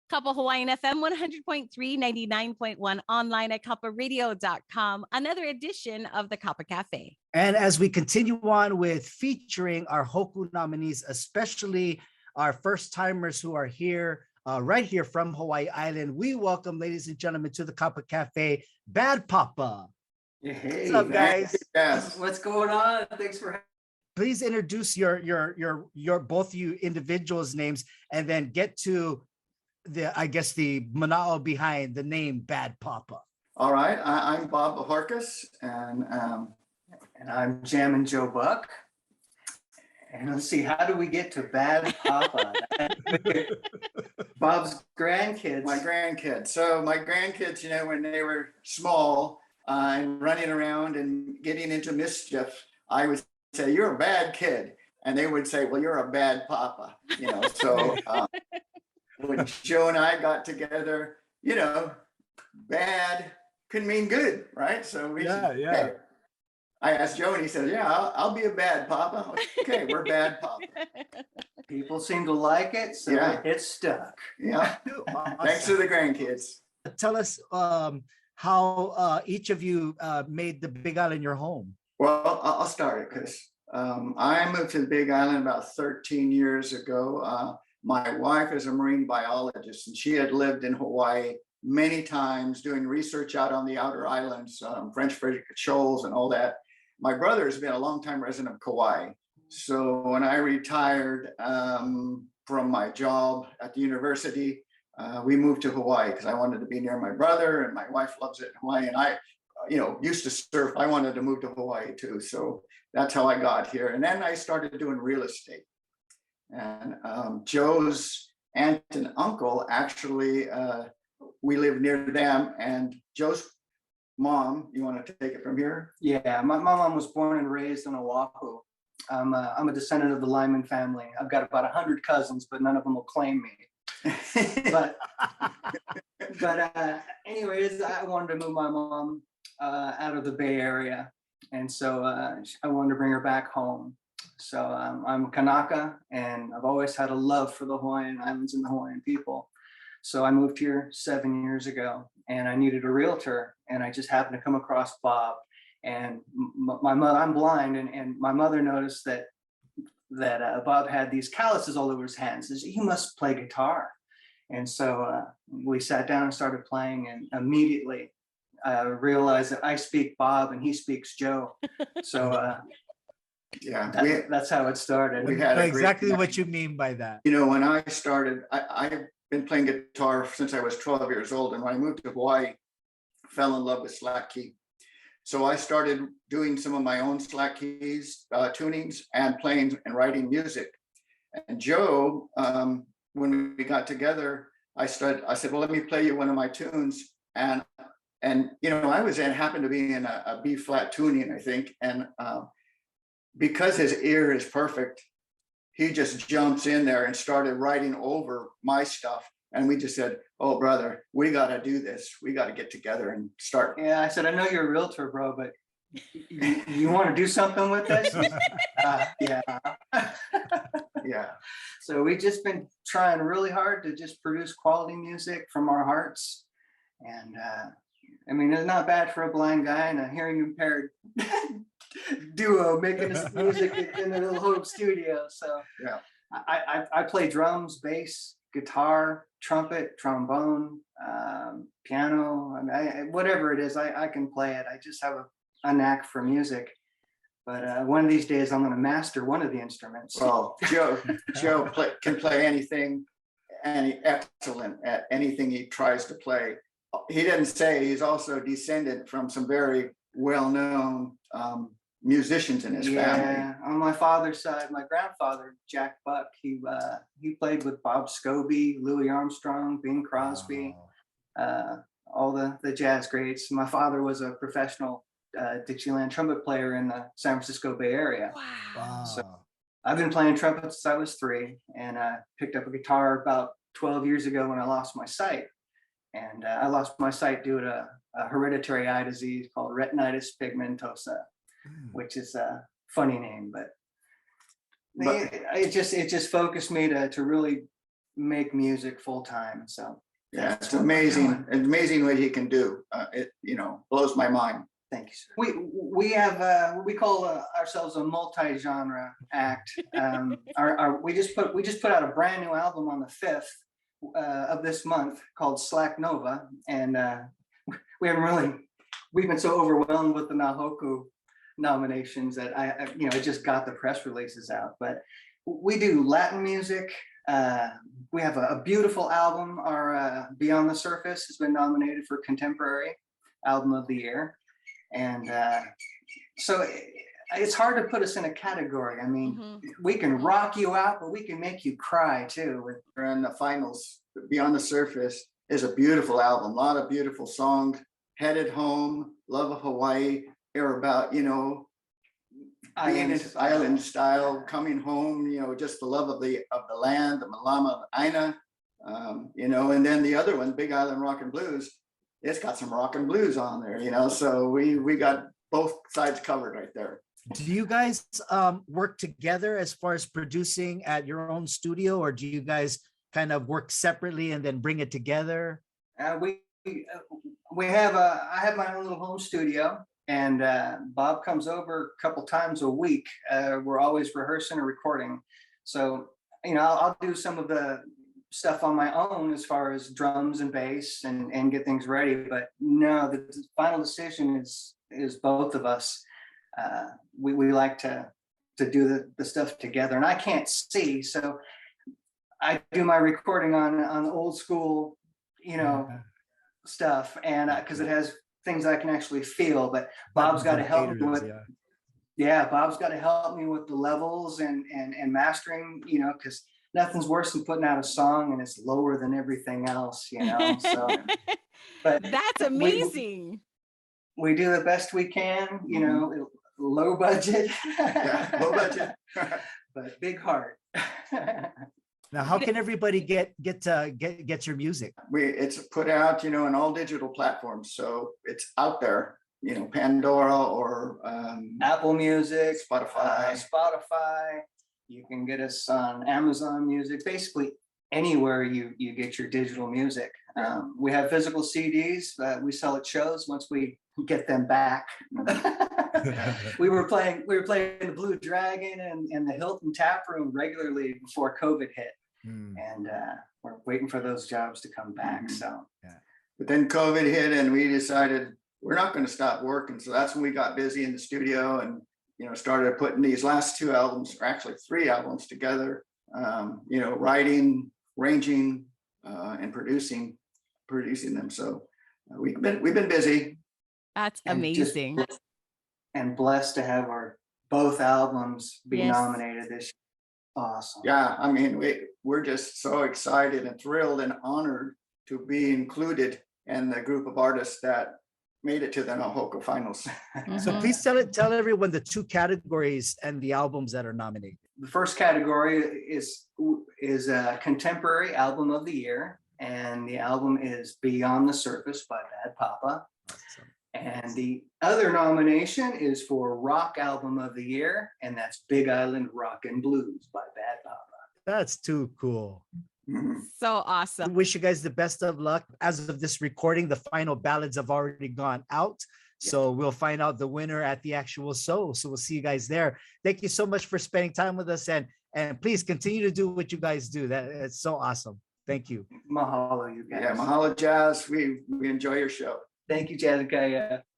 Kapa Hawaiian FM 100.3, 99.1, online at kaparadio.com. Another edition of the Kapa Cafe. And as we continue on with featuring our Hoku nominees, especially our first timers who are here, right here from Hawaii Island, we welcome, ladies and gentlemen, to the Kapa Cafe, Bad Papa. Hey, what's up, guys? Yes. What's going on? Thanks for. Please introduce your both you individuals' names, and then get to the mana'o behind the name Bad Papa. All right, I'm Bob Bahorkas, and I'm Jammin' Joe Buck. And let's see, how do we get to Bad Papa? Bob's grandkids. My grandkids. So my grandkids, when they were small and running around and getting into mischief, I would say, "You're a bad kid," and they would say, "Well, you're a bad papa." So. When Joe and I got together, bad can mean good, right? So we said, hey. I asked Joe and he said, "Yeah, I'll be a bad papa." Okay, we're bad papa. People seem to like it, so it's stuck. Yeah. Awesome. Thanks to the grandkids. Tell us how each of you made the Big Island your home. Well, I'll start it because I moved to the Big Island about 13 years ago. My wife is a marine biologist, and she had lived in Hawaii many times doing research out on the outer islands, French Frigate Shoals and all that. My brother has been a longtime resident of Kauai. So when I retired from my job at the university, we moved to Hawaii because I wanted to be near my brother, and my wife loves it in Hawaii. And I, used to surf. I wanted to move to Hawaii too. So that's how I got here. And then I started doing real estate. And Joe's aunt and uncle, actually, we live near them. And Joe's mom, you want to take it from here? Yeah, my mom was born and raised on Oahu. I'm a descendant of the Lyman family. I've got about 100 cousins, but none of them will claim me. but anyways, I wanted to move my mom out of the Bay Area. And so I wanted to bring her back home. So I'm Kanaka, and I've always had a love for the Hawaiian Islands and the Hawaiian people. So I moved here 7 years ago, and I needed a realtor, and I just happened to come across Bob. And my mother, I'm blind, and my mother noticed that Bob had these calluses all over his hands. Says, "You must play guitar." And so we sat down and started playing, and immediately realized that I speak Bob and he speaks Joe. So. Yeah, that's how it started. We had exactly what you mean by that. When I started, I've been playing guitar since I was 12 years old. And when I moved to Hawaii, fell in love with slack key. So I started doing some of my own slack keys, tunings, and playing and writing music. And Joe, when we got together, I said, "Well, let me play you one of my tunes." And I happened to be in a B flat tuning, I think. And because his ear is perfect, he just jumps in there and started writing over my stuff. And we just said, "Oh, brother, we got to do this. We got to get together and start." Yeah, I said, "I know you're a realtor, bro, but you want to do something with this?" Yeah. Yeah. So we've just been trying really hard to just produce quality music from our hearts. And it's not bad for a blind guy and a hearing impaired duo making this music in the little home studio. So yeah, I play drums, bass, guitar, trumpet, trombone, piano. Whatever it is, I can play it. I just have a knack for music. But one of these days, I'm going to master one of the instruments. Well, Joe can play anything, and he's excellent at anything he tries to play. He didn't say he's also descended from some very well-known musicians in his family. Yeah, on my father's side, my grandfather, Jack Buck, he played with Bob Scobie, Louis Armstrong, Bing Crosby, all the jazz greats. My father was a professional Dixieland trumpet player in the San Francisco Bay Area. Wow. So I've been playing trumpet since I was 3, and I picked up a guitar about 12 years ago when I lost my sight. And I lost my sight due to a hereditary eye disease called retinitis pigmentosa, which is a funny name, but it just focused me to really make music full time. So yeah, it's amazing. It's amazing what he can do. It, you know, blows my mind. Thank you, sir. We have what we call ourselves a multi-genre act. We just put out a brand new album on the 5th of this month called Slack Nova, and we've been so overwhelmed with the Na Hoku nominations that I just got the press releases out. But we do Latin music. We have a beautiful album. Our Beyond the Surface has been nominated for Contemporary Album of the Year. And so it's hard to put us in a category. I mean, we can rock you out, but we can make you cry too. We're in the finals. Beyond the Surface is a beautiful album. A lot of beautiful songs. Headed Home, Love of Hawaii. They're about, you know, island style, coming home. You know, just the love of the land, the Malama of Aina. You know, and then the other one, Big Island Rock and Blues. It's got some rock and blues on there, you know, so we got both sides covered right there. Do you guys work together as far as producing at your own studio, or do you guys kind of work separately and then bring it together? I have my own little home studio, and Bob comes over a couple times a week. We're always rehearsing or recording. So, you know, I'll do some of the stuff on my own as far as drums and bass and get things ready, but no, the final decision is both of us. We like to do the stuff together, and I can't see, so I do my recording on old school, you know, stuff, and because it has things I can actually feel. But Bob's got to help me with Bob's got to help me with the levels and mastering, you know, because nothing's worse than putting out a song and it's lower than everything else, you know. So, but that's amazing. We do the best we can, you know, low budget, low budget, but big heart. Now, how can everybody get your music? It's put out, you know, on all digital platforms, so it's out there. You know, Pandora or Apple Music, Spotify. You can get us on Amazon Music, basically anywhere you get your digital music. We have physical CDs that we sell at shows once we get them back. we were playing the Blue Dragon and the Hilton Tap Room regularly before COVID hit. And we're waiting for those jobs to come back. So, but then COVID hit and we decided we're not going to stop working. So that's when we got busy in the studio and, you know, started putting these last 2 albums, or actually 3 albums together, you know, writing, arranging, and producing them. So we've been busy. That's amazing. And blessed to have our both albums be nominated this year. Awesome. Yeah, I mean, we're just so excited and thrilled and honored to be included in the group of artists that made it to the Na Hoku finals. So please tell everyone the 2 categories and the albums that are nominated. The first category is a Contemporary Album of the Year, and the album is Beyond the Surface by Bad Papa. Awesome. And the other nomination is for Rock Album of the Year, and that's Big Island Rock and Blues by Bad Papa. That's too cool. So awesome. Wish you guys the best of luck. As of this recording, the final ballots have already gone out. So we'll find out the winner at the actual show. So we'll see you guys there. Thank you so much for spending time with us, and please continue to do what you guys do. It's so awesome. Thank you. Mahalo, you guys. Yeah, mahalo, Jazz. We enjoy your show. Thank you, Jazz.